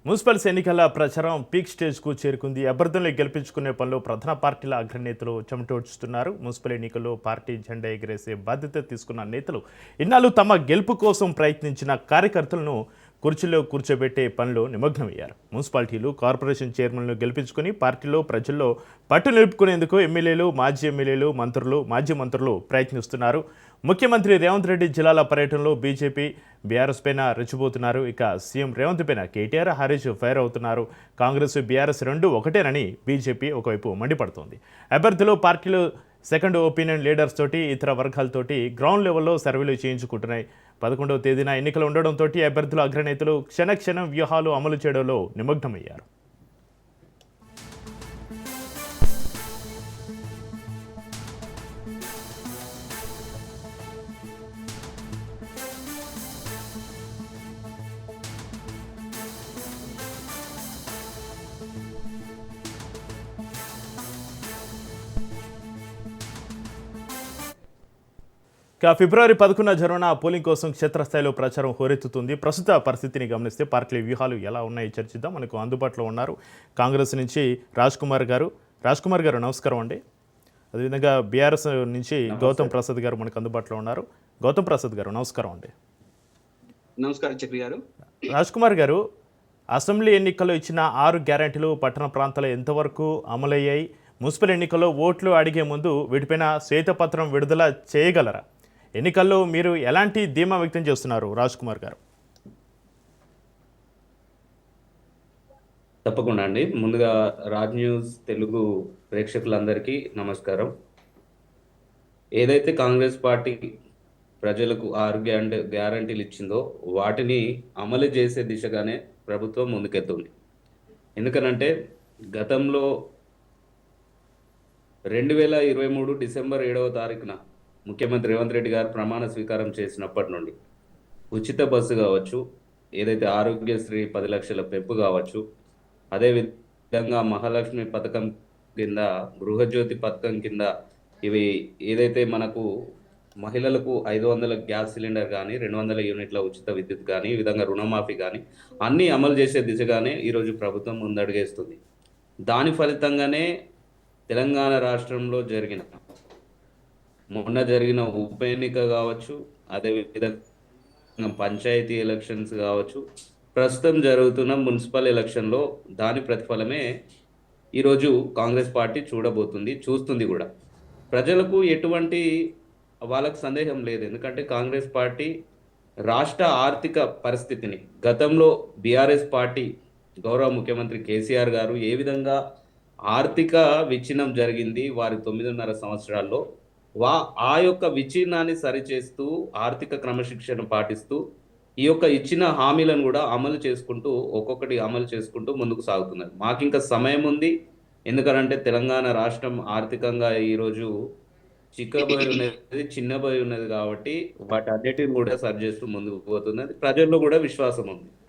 Municipals ఎన్నికల ప్రచారం peak స్టేజ్కు చేరుకుంది. అభ్యర్థుల్ని గెలిపించుకునే పనిలో ప్రధాన పార్టీల అగ్రనేతలు చెమటోడ్చుతున్నారు. మున్సిపల్ ఎన్నికల్లో పార్టీ జెండా ఎగిరేసే బాధ్యత తీసుకున్న నేతలు ఇన్నాళ్ళు తమ గెలుపు కోసం ప్రయత్నించిన కార్యకర్తలను కుర్చీలో కూర్చోబెట్టే పనిలో నిమగ్నమయ్యారు. మున్సిపాలిటీలు, కార్పొరేషన్ చైర్మన్లను గెలిపించుకుని పార్టీలో, ప్రజల్లో పట్టు నిలుపుకునేందుకు ఎమ్మెల్యేలు, మాజీ ఎమ్మెల్యేలు, మంత్రులు, మాజీ మంత్రులు ప్రయత్నిస్తున్నారు. ముఖ్యమంత్రి రేవంత్ రెడ్డి జిల్లాల పర్యటనలో బీజేపీ, బీఆర్ఎస్ పైన రెచ్చిపోతున్నారు. ఇక సీఎం రేవంత్ పైన కేటీఆర్, హరీష్ ఫైర్ అవుతున్నారు. కాంగ్రెస్, బీఆర్ఎస్ రెండు ఒకటేనని బీజేపీ ఒకవైపు మండిపడుతోంది. అభ్యర్థులు, పార్టీలు సెకండ్ ఒపీనియన్ లీడర్స్ తోటి, ఇతర వర్గాలతోటి గ్రౌండ్ లెవెల్లో సర్వేలు చేయించుకుంటున్నాయి. 11వ తేదీన ఎన్నికలు ఉండడంతో అభ్యర్థుల అగ్రనేతలు క్షణక్షణం వ్యూహాలు అమలు చేయడంలో నిమగ్నమయ్యారు. ఫిబ్రవరి 11న జరగనున్న పోలింగ్ కోసం క్షేత్రస్థాయిలో ప్రచారం హోరెత్తుతుంది. ప్రస్తుత పరిస్థితిని గమనిస్తే పార్టీల వ్యూహాలు ఎలా ఉన్నాయో చర్చిద్దాం. మనకు అందుబాటులో ఉన్నారు కాంగ్రెస్ నుంచి రాజ్ కుమార్ గారు. నమస్కారం అండి. అదేవిధంగా బీఆర్ఎస్ నుంచి గౌతమ్ ప్రసాద్ గారు మనకు అందుబాటులో ఉన్నారు. గౌతమ్ ప్రసాద్ గారు నమస్కారం అండి. నమస్కారం చక్రి గారు. రాజ్ కుమార్ గారు, అసెంబ్లీ ఎన్నికల్లో ఇచ్చిన 6 గ్యారెంటీలు పట్టణ ప్రాంతాలు ఎంతవరకు అమలయ్యాయి? మున్సిపల్ ఎన్నికల్లో ఓట్లు అడిగే ముందు వీటిపైన శ్వేతపత్రం విడుదల చేయగలరా? ఎన్నికల్లో మీరు ఎలాంటి ధీమా వ్యక్తం చేస్తున్నారు రాజ్ కుమార్ గారు? తప్పకుండా అండి. ముందుగా రాజ్ న్యూస్ తెలుగు ప్రేక్షకులందరికీ నమస్కారం. ఏదైతే కాంగ్రెస్ పార్టీ ప్రజలకు 6 గ్యారంటీలు ఇచ్చిందో వాటిని అమలు చేసే దిశగానే ప్రభుత్వం ముందుకెళ్తుంది. ఎందుకనంటే గతంలో 2023 డిసెంబర్ 7వ తారీఖున ముఖ్యమంత్రి రేవంత్ రెడ్డి గారు ప్రమాణ స్వీకారం చేసినప్పటి నుండి ఉచిత బస్సు కావచ్చు, ఏదైతే ఆరోగ్యశ్రీ 10 లక్షల పెంపు కావచ్చు, అదేవిధంగా మహాలక్ష్మి పథకం కింద, గృహజ్యోతి పథకం కింద ఇవి ఏదైతే మనకు మహిళలకు 500 గ్యాస్ సిలిండర్ కానీ, 200 యూనిట్ల ఉచిత విద్యుత్ కానీ, ఈ విధంగా రుణమాఫీ కానీ అన్నీ అమలు చేసే దిశగానే ఈరోజు ప్రభుత్వం ముందడుగేస్తుంది. దాని ఫలితంగానే తెలంగాణ రాష్ట్రంలో మొన్న జరిగిన ఉప ఎన్నిక కావచ్చు, అదేవిధంగా పంచాయతీ ఎలక్షన్స్ కావచ్చు, ప్రస్తుతం జరుగుతున్న మున్సిపల్ ఎలక్షన్లో దాని ప్రతిఫలమే ఈరోజు కాంగ్రెస్ పార్టీ చూస్తుంది కూడా. ప్రజలకు ఎటువంటి వాళ్ళకు సందేహం లేదు. ఎందుకంటే కాంగ్రెస్ పార్టీ రాష్ట్ర ఆర్థిక పరిస్థితిని గతంలో బీఆర్ఎస్ పార్టీ గౌరవ ముఖ్యమంత్రి కేసీఆర్ గారు ఏ విధంగా ఆర్థిక విచ్ఛిన్నం జరిగింది వారి 9.5 సంవత్సరాల్లో, ఆ యొక్క విచ్ఛిన్నాన్ని సరిచేస్తూ ఆర్థిక క్రమశిక్షణ పాటిస్తూ ఈ యొక్క ఇచ్చిన హామీలను కూడా ఒక్కొక్కటి అమలు చేసుకుంటూ ముందుకు సాగుతున్నారు. మాకు ఇంకా సమయం ఉంది. ఎందుకంటే తెలంగాణ రాష్ట్రం ఆర్థికంగా ఈరోజు చిన్నబోయి ఉన్నది కాబట్టి వాటి అన్నిటిని కూడా సరి చేస్తూ ముందుకు పోతున్నది. ప్రజల్లో కూడా విశ్వాసం ఉంది.